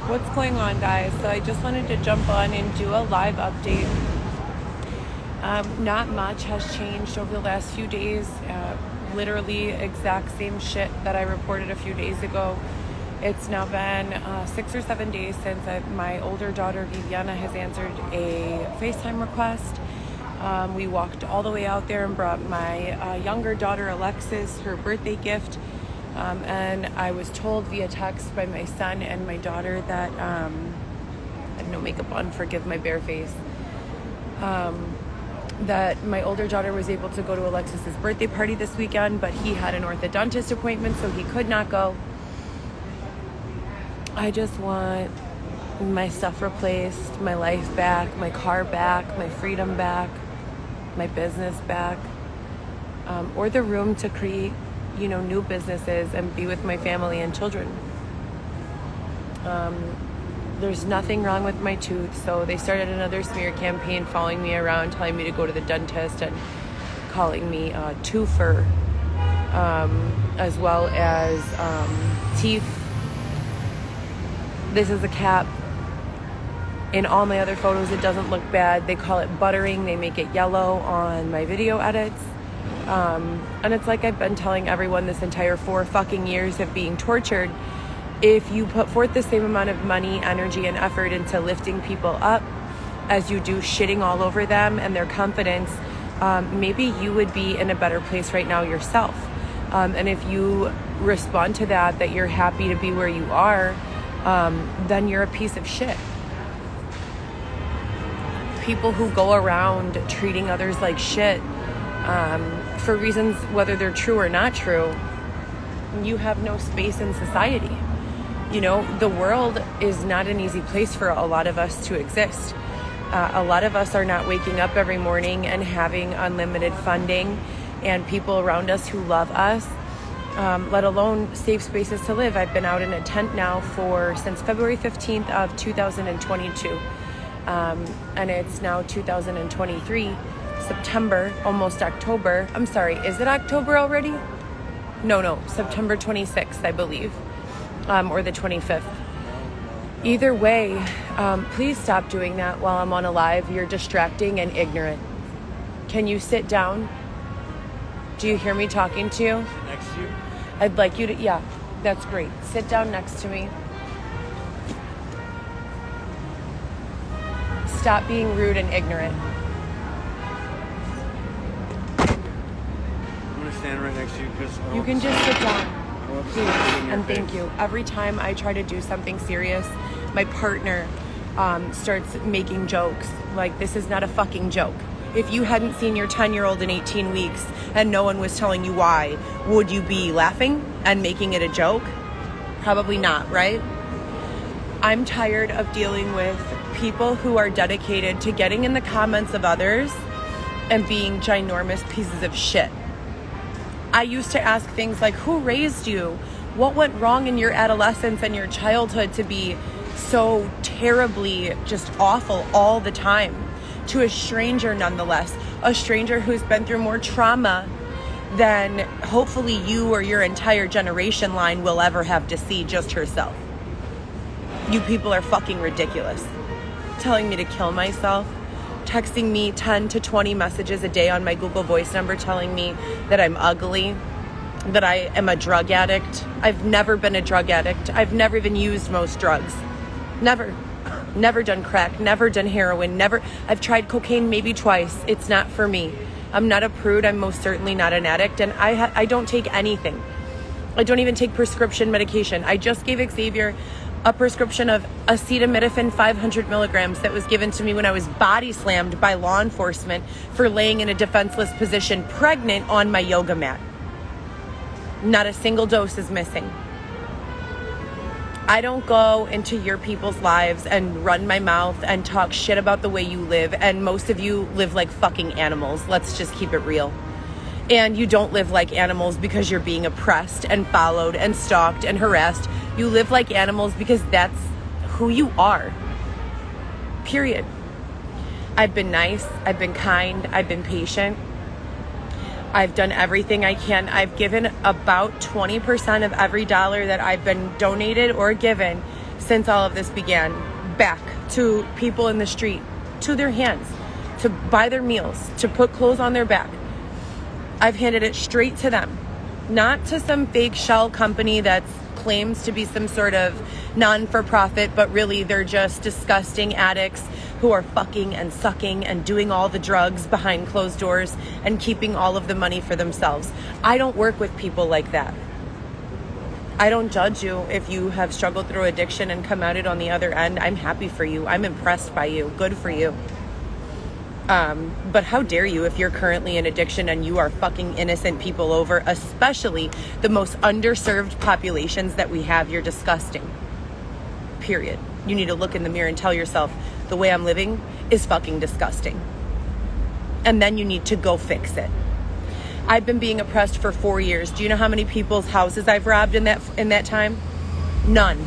What's going on, guys? So I just wanted to jump on and do a live update. Not much has changed over the last few days. Literally exact same shit that I reported a few days ago. It's now been 6 or 7 days since my older daughter Viviana has answered a FaceTime request. We walked all the way out there and brought my younger daughter Alexis her birthday gift. And I was told via text by my son and my daughter that I had no makeup on, forgive my bare face, that my older daughter was able to go to Alexis's birthday party this weekend, but he had an orthodontist appointment, so he could not go. I just want my stuff replaced, my life back, my car back, my freedom back, my business back, or the room to create, new businesses and be with my family and children. There's nothing wrong with my tooth, so they started another smear campaign following me around, telling me to go to the dentist and calling me a twofer, as well as teeth. This is a cap. In all my other photos, it doesn't look bad. They call it buttering. They make it yellow on my video edits. And it's like I've been telling everyone this entire 4 fucking years of being tortured. If you put forth the same amount of money, energy, and effort into lifting people up as you do shitting all over them and their confidence, maybe you would be in a better place right now yourself. And if you respond to that you're happy to be where you are, then you're a piece of shit. People who go around treating others like shit, for reasons whether they're true or not true, you have no space in society. The world is not an easy place for a lot of us to exist. A lot of us are not waking up every morning and having unlimited funding and people around us who love us, let alone safe spaces to live. I've been out in a tent now since February 15th of 2022. And it's now 2023, September, almost October. I'm sorry, is it October already? No, September 26th, I believe, or the 25th. Either way, please stop doing that while I'm on a live. You're distracting and ignorant. Can you sit down? Do you hear me talking to you? Next to you? I'd like you to, yeah, that's great. Sit down next to me. Stop being rude and ignorant. I'm going to stand right next to you because You can just sit down, please, and thank you. Every time I try to do something serious, my partner starts making jokes. Like, this is not a fucking joke. If you hadn't seen your 10-year-old in 18 weeks and no one was telling you why, would you be laughing and making it a joke? Probably not, right? I'm tired of dealing with people who are dedicated to getting in the comments of others and being ginormous pieces of shit. I used to ask things like, who raised you? What went wrong in your adolescence and your childhood to be so terribly just awful all the time? To a stranger nonetheless, a stranger who's been through more trauma than hopefully you or your entire generation line will ever have to see just herself. You people are fucking ridiculous. Telling me to kill myself, texting me 10 to 20 messages a day on my Google Voice number telling me that I'm ugly, that I am a drug addict. I've never been a drug addict. I've never even used most drugs. Never done crack, never done heroin, I've tried cocaine maybe twice. It's not for me. I'm not a prude. I'm most certainly not an addict, and I don't take anything. I don't even take prescription medication. I just gave Xavier a prescription of acetaminophen 500 milligrams that was given to me when I was body slammed by law enforcement for laying in a defenseless position pregnant on my yoga mat. Not a single dose is missing. I don't go into your people's lives and run my mouth and talk shit about the way you live, and most of you live like fucking animals. Let's just keep it real. And you don't live like animals because you're being oppressed and followed and stalked and harassed. You live like animals because that's who you are. Period. I've been nice. I've been kind. I've been patient. I've done everything I can. I've given about 20% of every dollar that I've been donated or given since all of this began, back to people in the street, to their hands, to buy their meals, to put clothes on their back. I've handed it straight to them, not to some fake shell company that claims to be some sort of non-for-profit, but really they're just disgusting addicts who are fucking and sucking and doing all the drugs behind closed doors and keeping all of the money for themselves. I don't work with people like that. I don't judge you if you have struggled through addiction and come out it on the other end. I'm happy for you. I'm impressed by you. Good for you. But how dare you if you're currently in addiction and you are fucking innocent people over, especially the most underserved populations that we have. You're disgusting. Period. You need to look in the mirror and tell yourself, the way I'm living is fucking disgusting. And then you need to go fix it. I've been being oppressed for 4 years. Do you know how many people's houses I've robbed in that time? None.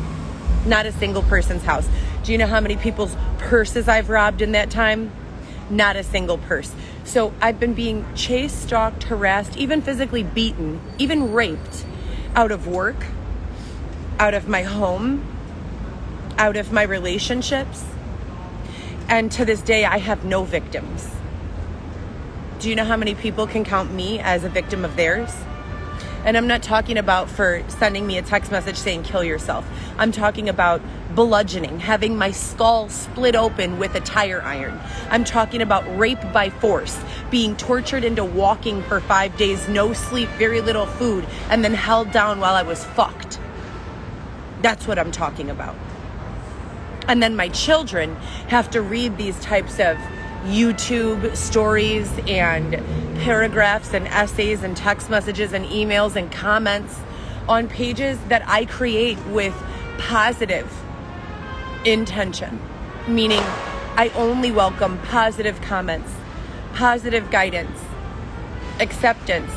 Not a single person's house. Do you know how many people's purses I've robbed in that time? Not a single purse. So I've been being chased, stalked, harassed, even physically beaten, even raped out of work, out of my home, out of my relationships. And to this day, I have no victims. Do you know how many people can count me as a victim of theirs? And I'm not talking about for sending me a text message saying, kill yourself. I'm talking about bludgeoning, having my skull split open with a tire iron. I'm talking about rape by force, being tortured into walking for 5 days, no sleep, very little food, and then held down while I was fucked. That's what I'm talking about. And then my children have to read these types of YouTube stories and paragraphs and essays and text messages and emails and comments on pages that I create with positive intention, meaning I only welcome positive comments, positive guidance, acceptance.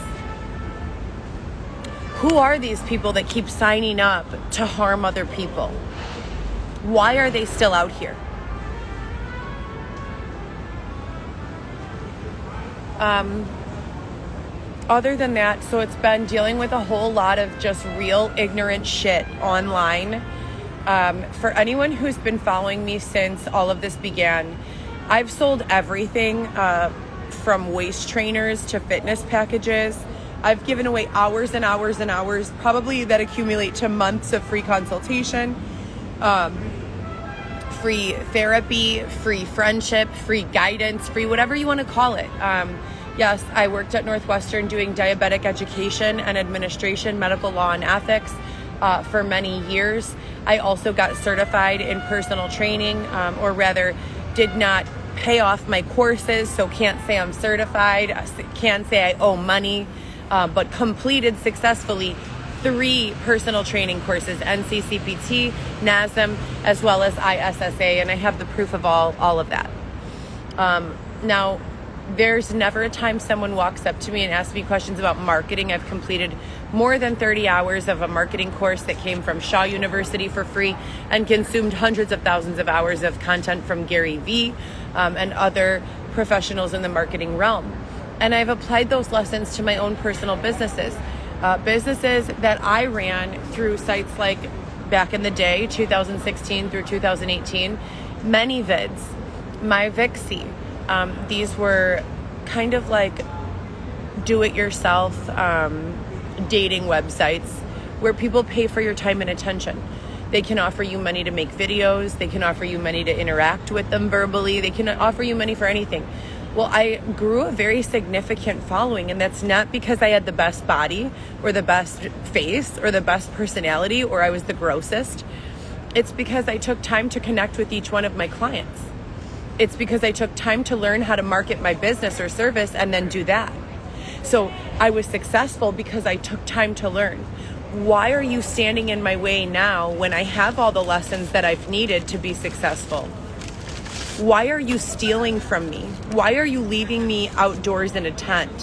Who are these people that keep signing up to harm other people? Why are they still out here? Other than that, so it's been dealing with a whole lot of just real ignorant shit online. For anyone who's been following me since all of this began, I've sold everything from waist trainers to fitness packages. I've given away hours and hours and hours, probably that accumulate to months of free consultation, free therapy, free friendship, free guidance, free whatever you want to call it. Yes, I worked at Northwestern doing diabetic education and administration, medical law and ethics for many years. I also got certified in personal training, or rather did not pay off my courses, so can't say I'm certified, can't say I owe money, but completed successfully 3 personal training courses, NCCPT, NASM, as well as ISSA, and I have the proof of all of that. Now, there's never a time someone walks up to me and asks me questions about marketing. I've completed more than 30 hours of a marketing course that came from Shaw University for free and consumed hundreds of thousands of hours of content from Gary Vee and other professionals in the marketing realm. And I've applied those lessons to my own personal businesses. Businesses that I ran through sites like back in the day, 2016 through 2018, ManyVids, MyVixie. These were kind of like do-it-yourself dating websites where people pay for your time and attention. They can offer you money to make videos. They can offer you money to interact with them verbally. They can offer you money for anything. Well, I grew a very significant following, and that's not because I had the best body or the best face or the best personality or I was the grossest. It's because I took time to connect with each one of my clients. It's because I took time to learn how to market my business or service and then do that. So I was successful because I took time to learn. Why are you standing in my way now when I have all the lessons that I've needed to be successful? Why are you stealing from me? Why are you leaving me outdoors in a tent?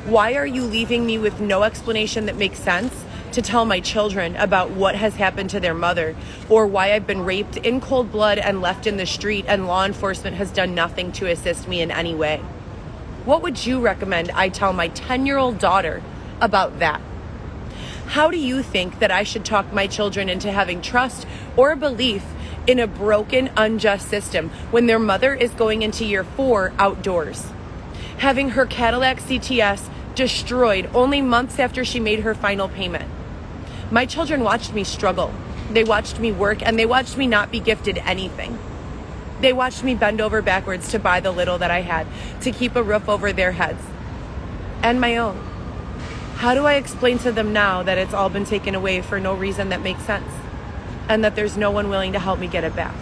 Why are you leaving me with no explanation that makes sense to tell my children about what has happened to their mother, or why I've been raped in cold blood and left in the street and law enforcement has done nothing to assist me in any way? What would you recommend I tell my 10-year-old daughter about that? How do you think that I should talk my children into having trust or belief in a broken, unjust system when their mother is going into year 4 outdoors, having her Cadillac CTS destroyed only months after she made her final payment? My children watched me struggle. They watched me work, and they watched me not be gifted anything. They watched me bend over backwards to buy the little that I had, to keep a roof over their heads and my own. How do I explain to them now that it's all been taken away for no reason that makes sense, and that there's no one willing to help me get it back?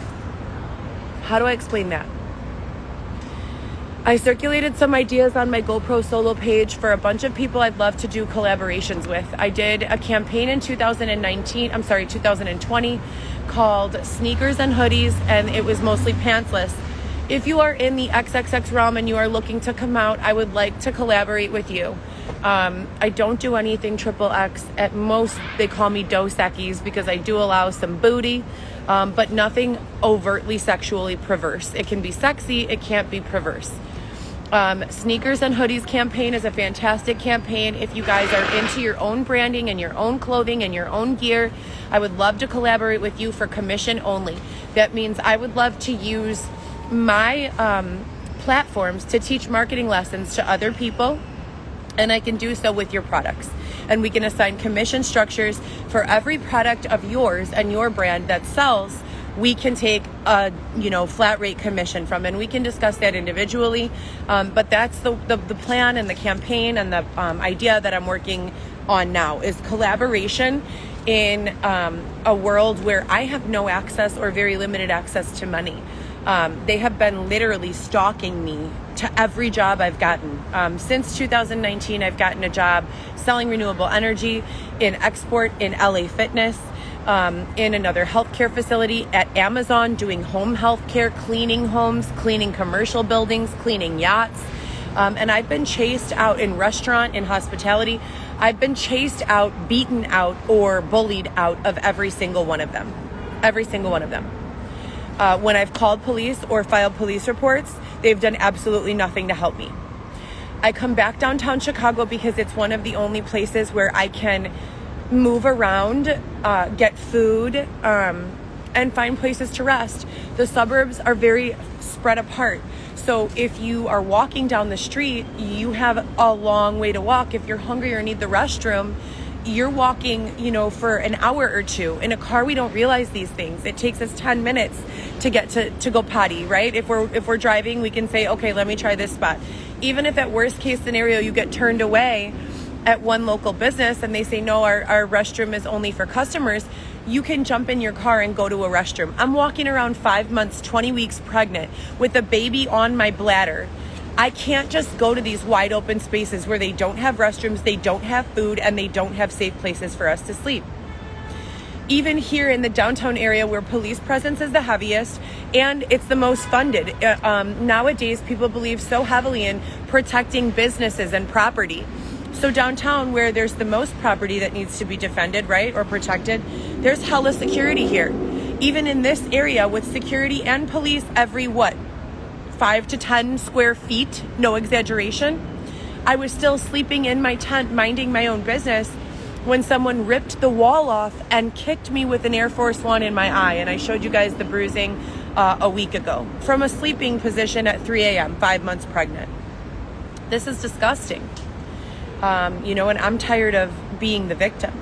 How do I explain that? I circulated some ideas on my GoPro solo page for a bunch of people I'd love to do collaborations with. I did a campaign in 2020 called Sneakers and Hoodies, and it was mostly pantsless. If you are in the XXX realm and you are looking to come out, I would like to collaborate with you. I don't do anything XXX. At most, they call me Dos Equis because I do allow some booty, but nothing overtly sexually perverse. It can be sexy, it can't be perverse. Sneakers and Hoodies campaign is a fantastic campaign. If you guys are into your own branding and your own clothing and your own gear, I would love to collaborate with you for commission only. That means I would love to use my platforms to teach marketing lessons to other people, and I can do so with your products. And we can assign commission structures for every product of yours and your brand that sells. We can take a flat rate commission from, and we can discuss that individually. But that's the plan and the campaign and the idea that I'm working on now is collaboration in a world where I have no access or very limited access to money. They have been literally stalking me to every job I've gotten. Since 2019, I've gotten a job selling renewable energy in export in LA Fitness, in another healthcare facility at Amazon, doing home healthcare, cleaning homes, cleaning commercial buildings, cleaning yachts. And I've been chased out in restaurant, in hospitality. I've been chased out, beaten out, or bullied out of every single one of them. Every single one of them. When I've called police or filed police reports, they've done absolutely nothing to help me. I come back downtown Chicago because it's one of the only places where I can move around, get food, and find places to rest. The suburbs are very spread apart. So if you are walking down the street, you have a long way to walk. If you're hungry or need the restroom, you're walking, for an hour or two. In a car, we don't realize these things. It takes us 10 minutes to get to go potty, right? If we're driving, we can say, okay, let me try this spot. Even if at worst case scenario, you get turned away at one local business and they say, no, our restroom is only for customers, you can jump in your car and go to a restroom. I'm walking around 5 months, 20 weeks pregnant with a baby on my bladder. I can't just go to these wide open spaces where they don't have restrooms, they don't have food, and they don't have safe places for us to sleep. Even here in the downtown area where police presence is the heaviest and it's the most funded. Nowadays, people believe so heavily in protecting businesses and property. So downtown, where there's the most property that needs to be defended, right, or protected, there's hella security here. Even in this area with security and police every 5 to 10 square feet, no exaggeration. I was still sleeping in my tent, minding my own business, when someone ripped the wall off and kicked me with an Air Force One in my eye. And I showed you guys the bruising a week ago from a sleeping position at 3 a.m., 5 months pregnant. This is disgusting. And I'm tired of being the victim.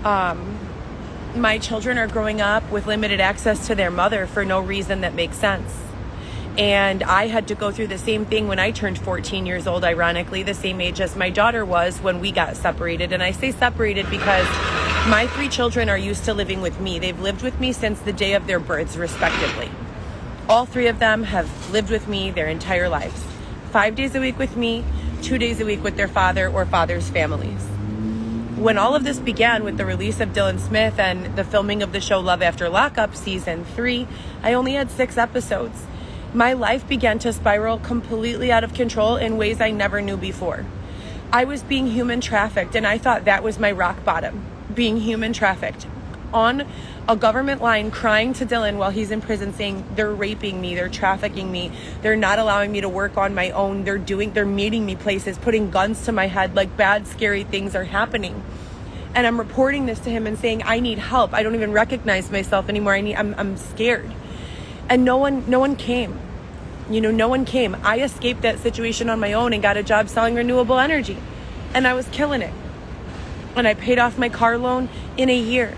My children are growing up with limited access to their mother for no reason that makes sense. And I had to go through the same thing when I turned 14 years old, ironically, the same age as my daughter was when we got separated. And I say separated because my 3 children are used to living with me. They've lived with me since the day of their births, respectively. All 3 of them have lived with me their entire lives. 5 days a week with me, 2 days a week with their father or father's families. When all of this began with the release of Dylan Smith and the filming of the show Love After Lockup Season 3, I only had 6 episodes. My life began to spiral completely out of control in ways I never knew before. I was being human trafficked, and I thought that was my rock bottom, being human trafficked. On a government line crying to Dylan while he's in prison saying, they're raping me, they're trafficking me, they're not allowing me to work on my own, they're meeting me places, putting guns to my head, like bad, scary things are happening. And I'm reporting this to him and saying, I need help. I don't even recognize myself anymore. I'm scared. And no one came. No one came. I escaped that situation on my own and got a job selling renewable energy. And I was killing it. And I paid off my car loan in a year.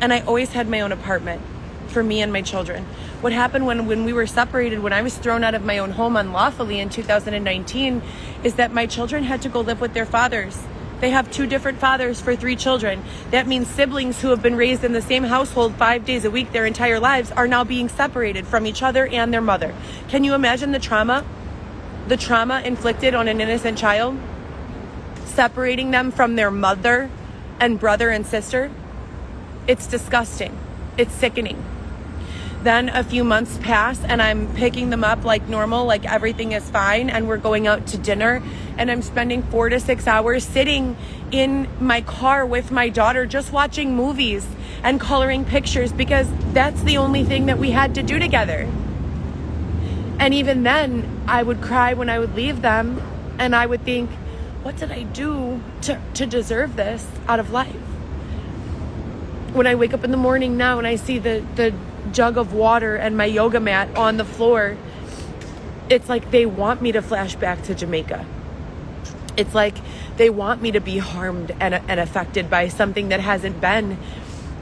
And I always had my own apartment for me and my children. What happened when we were separated, when I was thrown out of my own home unlawfully in 2019, is that my children had to go live with their fathers. They have 2 different fathers for 3 children. That means siblings who have been raised in the same household 5 days a week their entire lives are now being separated from each other and their mother. Can you imagine the trauma? The trauma inflicted on an innocent child? Separating them from their mother and brother and sister? It's disgusting. It's sickening. Then a few months pass and I'm picking them up like normal, like everything is fine, and we're going out to dinner, and I'm spending 4 to 6 hours sitting in my car with my daughter just watching movies and coloring pictures because that's the only thing that we had to do together. And even then, I would cry when I would leave them, and I would think, what did I do to deserve this out of life? When I wake up in the morning now and I see the jug of water and my yoga mat on the floor, it's like they want me to flash back to Jamaica. It's like they want me to be harmed and affected by something that hasn't been,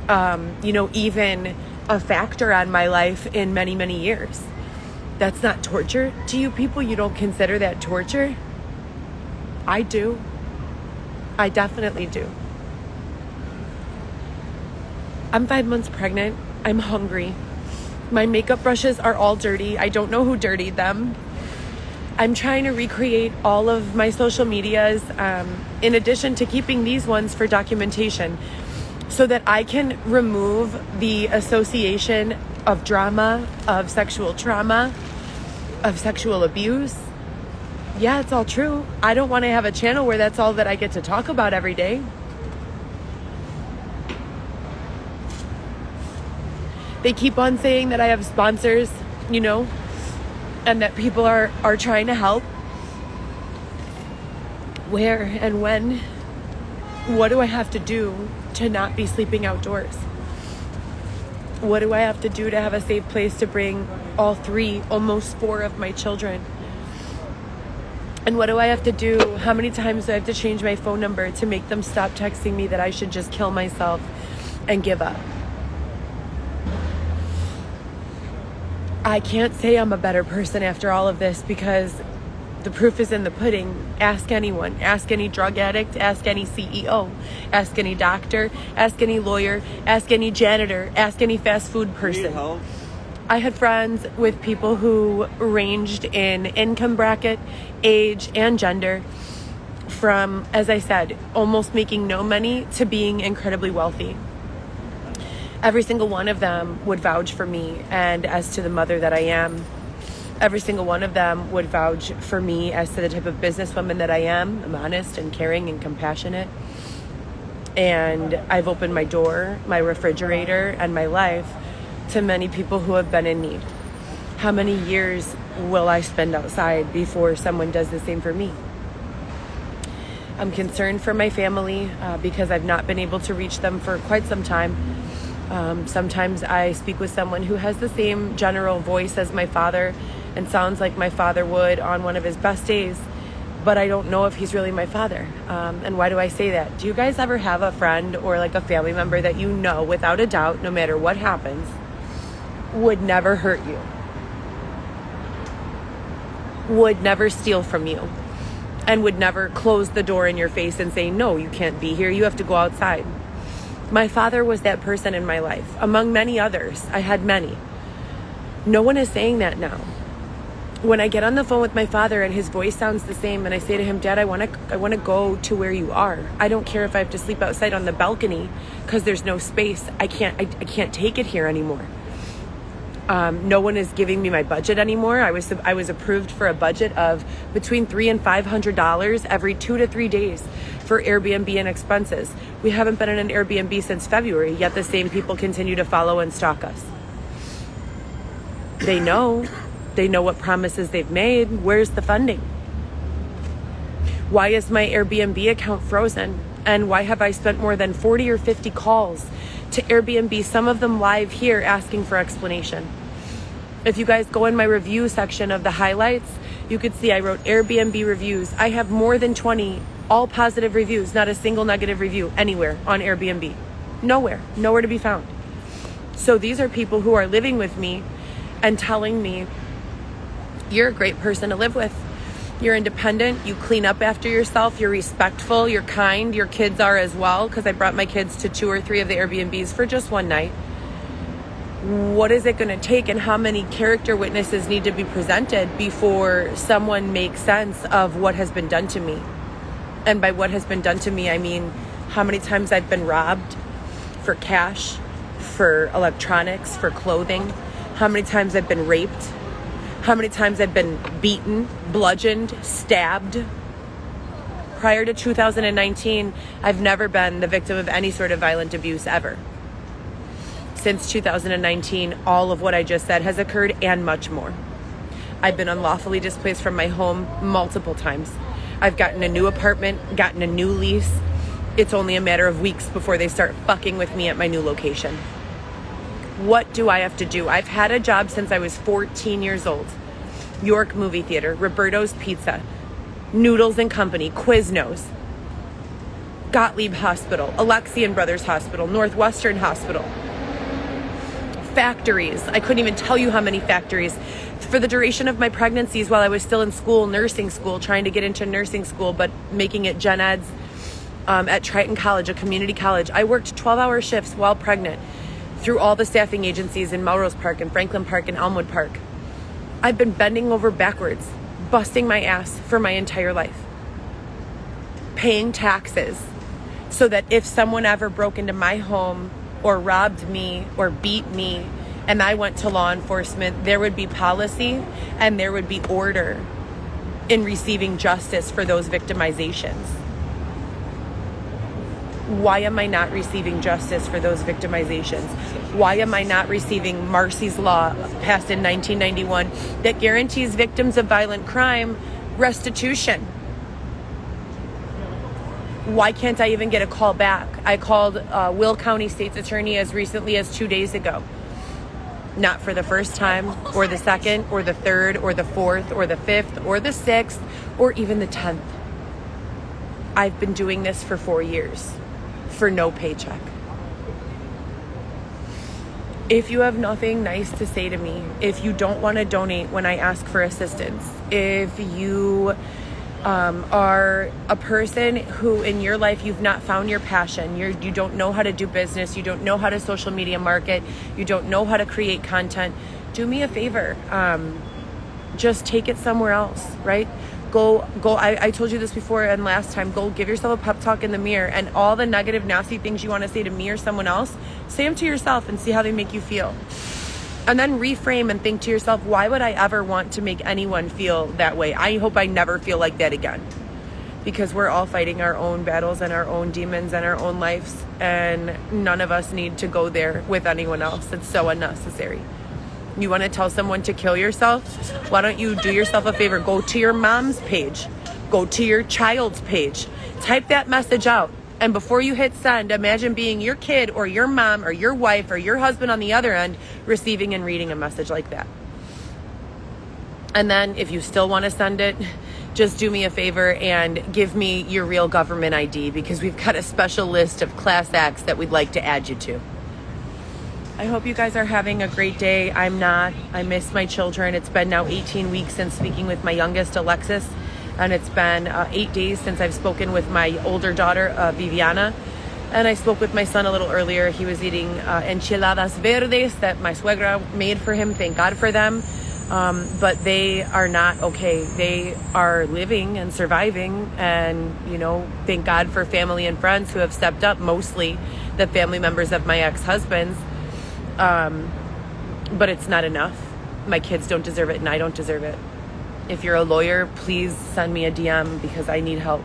even a factor on my life in many, many years. That's not torture to you people? You don't consider that torture? I do. I definitely do. I'm 5 months pregnant. I'm hungry. My makeup brushes are all dirty. I don't know who dirtied them. I'm trying to recreate all of my social medias, in addition to keeping these ones for documentation, so that I can remove the association of drama, of sexual trauma, of sexual abuse. Yeah, it's all true. I don't want to have a channel where that's all that I get to talk about every day. They keep on saying that I have sponsors, and that people are trying to help. Where and when? What do I have to do to not be sleeping outdoors? What do I have to do to have a safe place to bring all 3, almost 4 of my children? And what do I have to do? How many times do I have to change my phone number to make them stop texting me that I should just kill myself and give up? I can't say I'm a better person after all of this because the proof is in the pudding. Ask anyone. Ask any drug addict. Ask any CEO. Ask any doctor. Ask any lawyer. Ask any janitor. Ask any fast food person. Need help? I had friends with people who ranged in income bracket, age, and gender from, as I said, almost making no money to being incredibly wealthy. Every single one of them would vouch for me and as to the mother that I am. Every single one of them would vouch for me as to the type of businesswoman that I am. I'm honest and caring and compassionate. And I've opened my door, my refrigerator, and my life to many people who have been in need. How many years will I spend outside before someone does the same for me? I'm concerned for my family because I've not been able to reach them for quite some time. Sometimes I speak with someone who has the same general voice as my father and sounds like my father would on one of his best days, but I don't know if he's really my father. And why do I say that? Do you guys ever have a friend or like a family member that you know without a doubt, no matter what happens, would never hurt you, would never steal from you, and would never close the door in your face and say, no, you can't be here, you have to go outside? My father was that person in my life, among many others. I had many. No one is saying that now. When I get on the phone with my father and his voice sounds the same, and I say to him, Dad, I want to go to where you are. I don't care if I have to sleep outside on the balcony because there's no space. I can't take it here anymore. No one is giving me my budget anymore. I was approved for a budget of between $300 and $500 every 2 to 3 days for Airbnb and expenses. We haven't been in an Airbnb since February, yet the same people continue to follow and stalk us. They know what promises they've made. Where's the funding? Why is my Airbnb account frozen And why have I spent more than 40 or 50 calls to Airbnb, some of them live here, asking for explanation? If you guys go in my review section of the highlights, you could see I wrote Airbnb reviews. I have more than 20 all positive reviews, not a single negative review anywhere on Airbnb. Nowhere to be found. So these are people who are living with me and telling me, you're a great person to live with. You're independent, you clean up after yourself, you're respectful, you're kind, your kids are as well, because I brought my kids to 2 or 3 of the Airbnbs for just one night. What is it going to take, and how many character witnesses need to be presented before someone makes sense of what has been done to me? And by what has been done to me, I mean how many times I've been robbed for cash, for electronics, for clothing, how many times I've been raped, how many times I've been beaten, bludgeoned, stabbed. Prior to 2019, I've never been the victim of any sort of violent abuse ever. Since 2019, all of what I just said has occurred and much more. I've been unlawfully displaced from my home multiple times. I've gotten a new apartment, gotten a new lease. It's only a matter of weeks before they start fucking with me at my new location. What do I have to do? I've had a job since I was 14 years old. York Movie Theater, Roberto's Pizza, Noodles and Company, Quiznos, Gottlieb Hospital, Alexian Brothers Hospital, Northwestern Hospital. Factories. I couldn't even tell you how many factories. For the duration of my pregnancies, while I was still in school, nursing school, trying to get into nursing school, but making it gen eds at Triton College, a community college, I worked 12-hour shifts while pregnant through all the staffing agencies in Melrose Park and Franklin Park and Elmwood Park. I've been bending over backwards, busting my ass for my entire life, paying taxes so that if someone ever broke into my home or robbed me or beat me and I went to law enforcement, there would be policy and there would be order in receiving justice for those victimizations. Why am I not receiving justice for those victimizations? Why am I not receiving Marsy's Law, passed in 1991, that guarantees victims of violent crime restitution? Why can't I even get a call back? I called Will County State's Attorney as recently as 2 days ago. Not for the first time, or the second, or the third, or the fourth, or the fifth, or the sixth, or even the 10th. I've been doing this for 4 years. For no paycheck. If you have nothing nice to say to me, if you don't want to donate when I ask for assistance, if you are a person who in your life you've not found your passion, you don't know how to do business, you don't know how to social media market, you don't know how to create content, do me a favor. Just take it somewhere else, right? Go. I told you this before and last time. Go give yourself a pep talk in the mirror, and all the negative, nasty things you want to say to me or someone else, say them to yourself and see how they make you feel. And then reframe and think to yourself, why would I ever want to make anyone feel that way? I hope I never feel like that again. Because we're all fighting our own battles and our own demons and our own lives, and none of us need to go there with anyone else. It's so unnecessary. You want to tell someone to kill yourself? Why don't you do yourself a favor? Go to your mom's page. Go to your child's page. Type that message out. And before you hit send, imagine being your kid or your mom or your wife or your husband on the other end receiving and reading a message like that. And then if you still want to send it, just do me a favor and give me your real government ID, because we've got a special list of class acts that we'd like to add you to. I hope you guys are having a great day. I'm not. I miss my children. It's been now 18 weeks since speaking with my youngest, Alexis, and it's been 8 days since I've spoken with my older daughter, Viviana, and I spoke with my son a little earlier. He was eating enchiladas verdes that my suegra made for him. Thank God for them. But they are not okay. They are living and surviving, and, thank God for family and friends who have stepped up, mostly the family members of my ex-husbands. But it's not enough. My kids don't deserve it, and I don't deserve it. If you're a lawyer, please send me a DM, because I need help.